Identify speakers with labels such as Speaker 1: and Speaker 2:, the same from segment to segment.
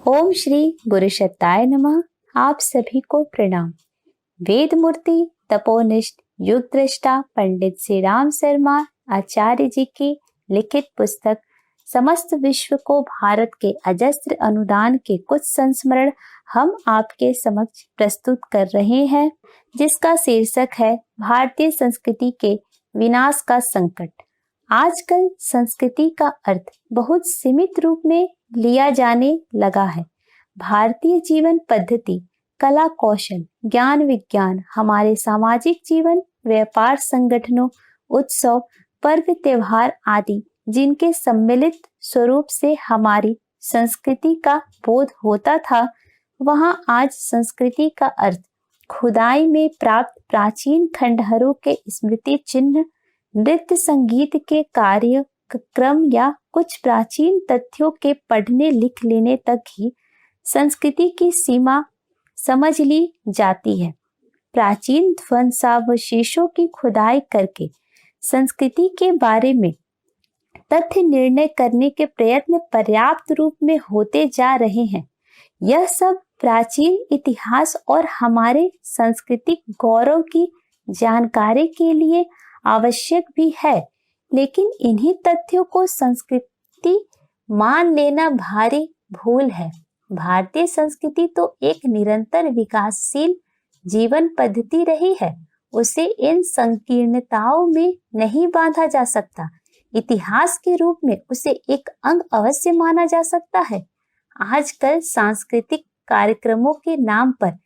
Speaker 1: ओम श्री गुरुशताय नमः। आप सभी को प्रणाम। वेद मूर्ति तपोनिष्ठ युग दृष्टा पंडित श्री राम शर्मा आचार्य जी की लिखित पुस्तक समस्त विश्व को भारत के अजस्त्र अनुदान के कुछ संस्मरण हम आपके समक्ष प्रस्तुत कर रहे हैं, जिसका शीर्षक है भारतीय संस्कृति के विनाश का संकट। आजकल संस्कृति का अर्थ बहुत सीमित रूप में लिया जाने लगा है। भारतीय जीवन पद्धति, कला कौशल, ज्ञान विज्ञान, हमारे सामाजिक जीवन, व्यापार संगठनों, उत्सव, पर्व त्योहार आदि जिनके सम्मिलित स्वरूप से हमारी संस्कृति का बोध होता था, वहां आज संस्कृति का अर्थ खुदाई में प्राप्त प्राचीन खंडहरों के स्मृति चिन्ह, नृत्य संगीत के कार्यक्रम या कुछ प्राचीन तथ्यों के पढ़ने लिख लेने तक ही संस्कृति की सीमा समझ ली जाती है। प्राचीन ध्वंसावशेषों की खुदाई करके संस्कृति के बारे में तथ्य निर्णय करने के प्रयत्न पर्याप्त रूप में होते जा रहे हैं। यह सब प्राचीन इतिहास और हमारे सांस्कृतिक गौरव की जानकारी के लिए आवश्यक भी है, लेकिन इन्हीं तथ्यों को संस्कृति मान लेना भारी भूल है। भारतीय संस्कृति तो एक निरंतर विकासशील जीवन पद्धति रही है, उसे इन संकीर्णताओं में नहीं बांधा जा सकता। इतिहास के रूप में उसे एक अंग अवश्य माना जा सकता है। आजकल सांस्कृतिक कार्यक्रमों के नाम पर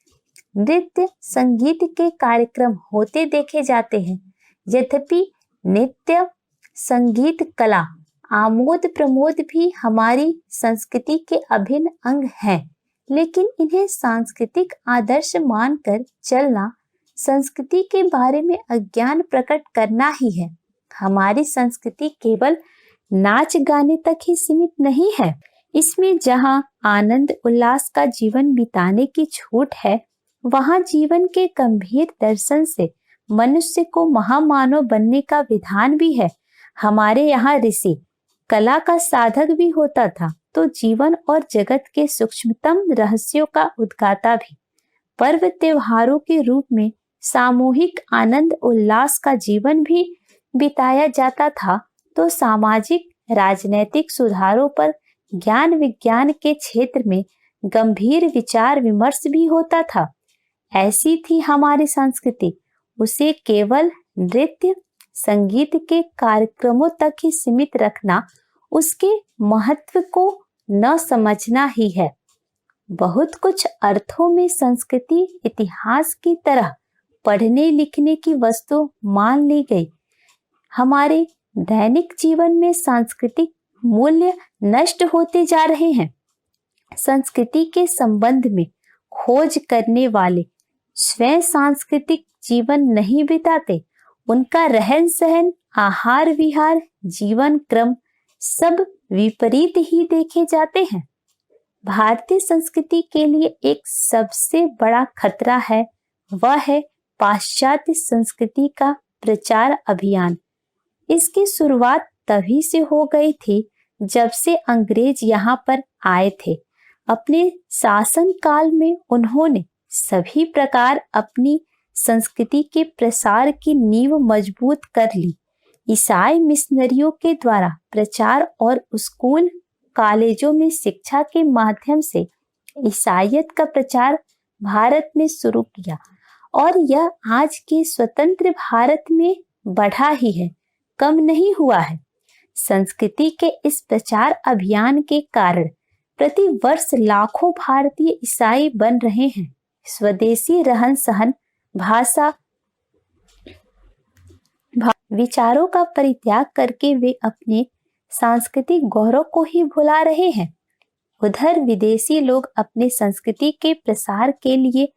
Speaker 1: नृत्य संगीत के कार्यक्रम होते देखे जाते हैं। यद्यपि नृत्य संगीत कला आमोद प्रमोद भी हमारी संस्कृति के अभिन्न अंग हैं, लेकिन इन्हें सांस्कृतिक आदर्श मानकर चलना संस्कृति के बारे में अज्ञान प्रकट करना ही है। हमारी संस्कृति केवल नाच गाने तक ही सीमित नहीं है। इसमें जहां आनंद उल्लास का जीवन बिताने की छूट है, वहां जीवन के गंभीर दर्शन से मनुष्य को महामानव बनने का विधान भी है। हमारे यहाँ ऋषि कला का साधक भी होता था, तो जीवन और जगत के सूक्ष्मतम रहस्यों का उद्गाता भी। पर्व त्योहारों के रूप में सामूहिक आनंद उल्लास का जीवन भी बिताया जाता था, तो सामाजिक राजनैतिक सुधारों पर ज्ञान विज्ञान के क्षेत्र में गंभीर विचार विमर्श भी होता था। ऐसी थी हमारी संस्कृति। उसे केवल नृत्य संगीत के कार्यक्रमों तक ही सीमित रखना उसके महत्व को न समझना ही है। बहुत कुछ अर्थों में संस्कृति इतिहास की तरह पढ़ने लिखने की वस्तु मान ली गई। हमारे दैनिक जीवन में सांस्कृतिक मूल्य नष्ट होते जा रहे हैं। संस्कृति के संबंध में खोज करने वाले स्वयं सांस्कृतिक जीवन नहीं बिताते। उनका रहन सहन, आहार विहार, जीवन क्रम सब विपरीत ही देखे जाते हैं। भारतीय संस्कृति के लिए एक सबसे बड़ा खतरा है, वह है पाश्चात्य संस्कृति का प्रचार अभियान। इसकी शुरुआत तभी से हो गई थी जब से अंग्रेज यहाँ पर आए थे। अपने शासन काल में उन्होंने सभी प्रकार अपनी संस्कृति के प्रसार की नींव मजबूत कर ली। ईसाई मिशनरियों के द्वारा प्रचार और स्कूल कॉलेजों में शिक्षा के माध्यम से ईसाईयत का प्रचार भारत में शुरू किया, और यह आज के स्वतंत्र भारत में बढ़ा ही है, कम नहीं हुआ है। संस्कृति के इस प्रचार अभियान के कारण प्रति वर्ष लाखों भारतीय ईसाई बन रहे हैं। स्वदेशी रहन सहन, भाषा, विचारों का परित्याग करके वे अपने सांस्कृतिक गौरव को ही भुला रहे हैं। उधर विदेशी लोग अपने संस्कृति के प्रसार के लिए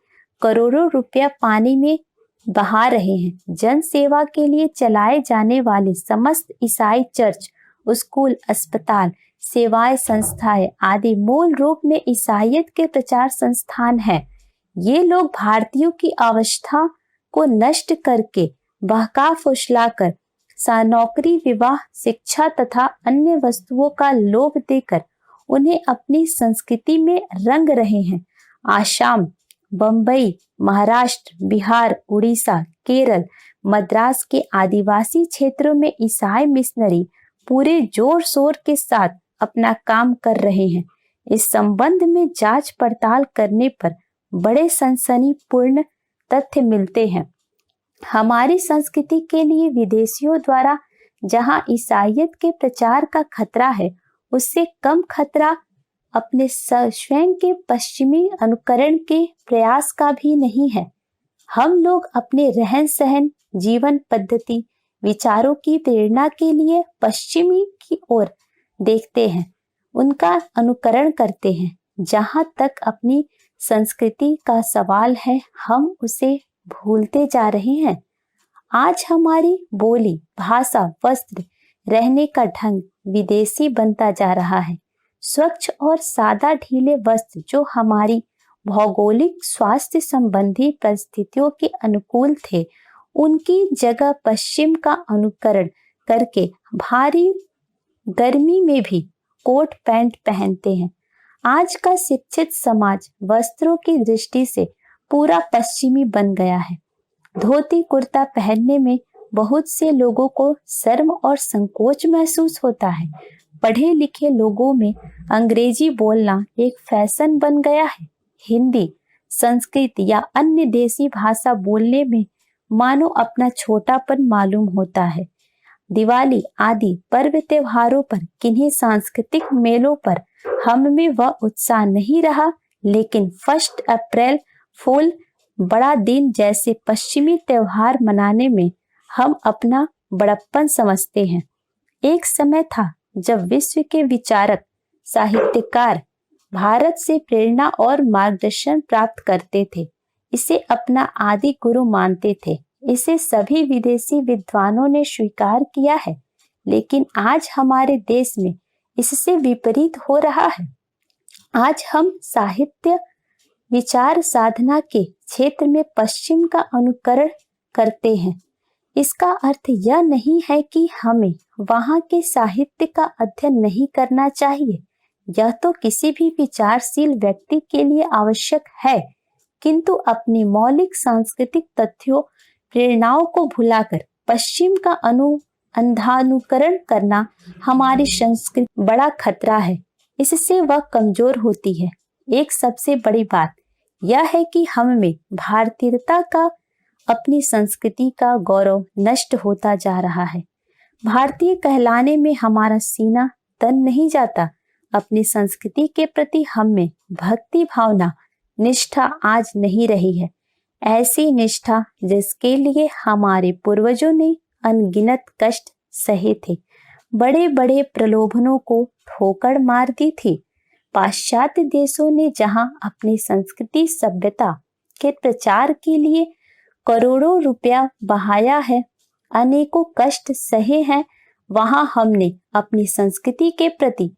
Speaker 1: करोड़ों रुपया पानी में बहा रहे हैं। जन सेवा के लिए चलाए जाने वाले समस्त ईसाई चर्च, स्कूल, अस्पताल, सेवाएं संस्थाएं आदि मूल रूप में ईसाईयत के प्रचार संस्थान हैं। ये लोग भारतीयों की अवस्था को नष्ट करके बहका फुसलाकर नौकरी, विवाह, शिक्षा तथा अन्य वस्तुओं का लोभ देकर उन्हें अपनी संस्कृति में रंग रहे हैं। आसाम, बम्बई, महाराष्ट्र, बिहार, उड़ीसा, केरल, मद्रास के आदिवासी क्षेत्रों में ईसाई मिशनरी पूरे जोर शोर के साथ अपना काम कर रहे हैं। इस संबंध में जांच पड़ताल करने पर बड़े सनसनीपूर्ण तथ्य मिलते हैं। हमारी संस्कृति के लिए विदेशियों द्वारा जहां ईसाईयत के प्रचार का खतरा है, उससे कम खतरा अपने स्वयं के पश्चिमी अनुकरण के प्रयास का भी नहीं है। हम लोग अपने रहन सहन, जीवन पद्धति, विचारों की प्रेरणा के लिए पश्चिमी की ओर देखते हैं, उनका अनुकरण करते हैं। जहां तक अपनी संस्कृति का सवाल है, हम उसे भूलते जा रहे हैं। आज हमारी बोली, भाषा, वस्त्र, रहने का ढंग विदेशी बनता जा रहा है। स्वच्छ और सादा ढीले वस्त्र जो हमारी भौगोलिक स्वास्थ्य संबंधी परिस्थितियों के अनुकूल थे, उनकी जगह पश्चिम का अनुकरण करके भारी गर्मी में भी कोट पैंट पहनते हैं। आज का शिक्षित समाज वस्त्रों की दृष्टि से पूरा पश्चिमी बन गया है। धोती कुर्ता पहनने में बहुत से लोगों को शर्म और संकोच महसूस होता है। पढ़े लिखे लोगों में अंग्रेजी बोलना एक फैशन बन गया है। हिंदी, संस्कृत या अन्य देसी भाषा बोलने में मानो अपना छोटापन मालूम होता है। दिवाली आदि पर्व त्योहारों पर, किन्हीं सांस्कृतिक मेलों पर हम में वह उत्साह नहीं रहा, लेकिन 1 अप्रैल फूल, बड़ा दिन जैसे पश्चिमी त्योहार मनाने में हम अपना बड़प्पन समझते हैं। एक समय था जब विश्व के विचारक, साहित्यकार भारत से प्रेरणा और मार्गदर्शन प्राप्त करते थे, इसे अपना आदि गुरु मानते थे। इसे सभी विदेशी विद्वानों ने स्वीकार किया है, लेकिन आज हमारे देश में इससे विपरीत हो रहा है। आज हम साहित्य, विचार साधना के क्षेत्र में पश्चिम का अनुकरण करते हैं। इसका अर्थ यह नहीं है कि हमें वहां के साहित्य का अध्ययन नहीं करना चाहिए। यह तो किसी भी विचारशील व्यक्ति के लिए आवश्यक है, किंतु अपने मौलिक सांस्कृतिक तथ्यों, प्रेरणाओं को भुलाकर पश्चिम का अंधानुकरण करना हमारी संस्कृति बड़ा खतरा है। इससे वह कमजोर होती है। एक सबसे बड़ी बात यह है कि हम में भारतीयता का, अपनी संस्कृति का गौरव नष्ट होता जा रहा है। भारतीय कहलाने में हमारा सीना तन नहीं जाता। अपनी संस्कृति के प्रति हम में भक्ति भावना, निष्ठा आज नहीं रही है। ऐसी निष्ठा जिसके लिए हमारे पूर्वजों ने अनगिनत कष्ट सहे थे, बड़े बड़े प्रलोभनों को ठोकर मार दी थी। पाश्चात्य देशों ने जहां अपनी संस्कृति सभ्यता के प्रचार के लिए करोड़ों रुपया बहाया है, अनेकों कष्ट सहे हैं, वहां हमने अपनी संस्कृति के प्रति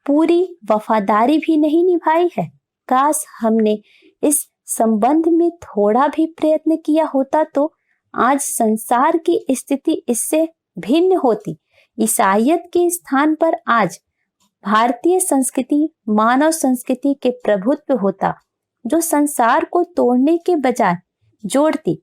Speaker 1: पूरी वफादारी भी नहीं निभाई है। काश हमने इस संबंध में थोड़ा भी प्रयत्न किया होता तो आज संसार की स्थिति इससे भिन्न होती। ईसाईयत के स्थान पर आज भारतीय संस्कृति मानव संस्कृति के प्रभुत्व होता, जो संसार को तोड़ने के बजाय जोड़ती,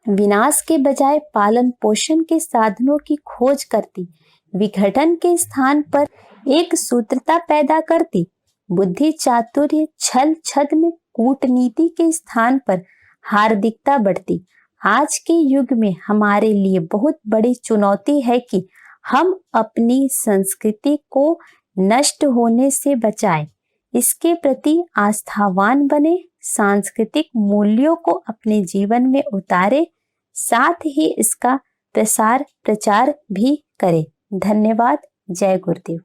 Speaker 1: विनाश के बजाय पालन पोषण के साधनों की खोज करती, विघटन के स्थान पर एक सूत्रता पैदा करती, बुद्धि चातुर्य छल छद्म कूटनीति के स्थान पर हार्दिकता बढ़ती। आज के युग में हमारे लिए बहुत बड़ी चुनौती है कि हम अपनी संस्कृति को नष्ट होने से बचाएं, इसके प्रति आस्थावान बने, सांस्कृतिक मूल्यों को अपने जीवन में उतारे, साथ ही इसका प्रसार प्रचार भी करें। धन्यवाद। जय गुरुदेव।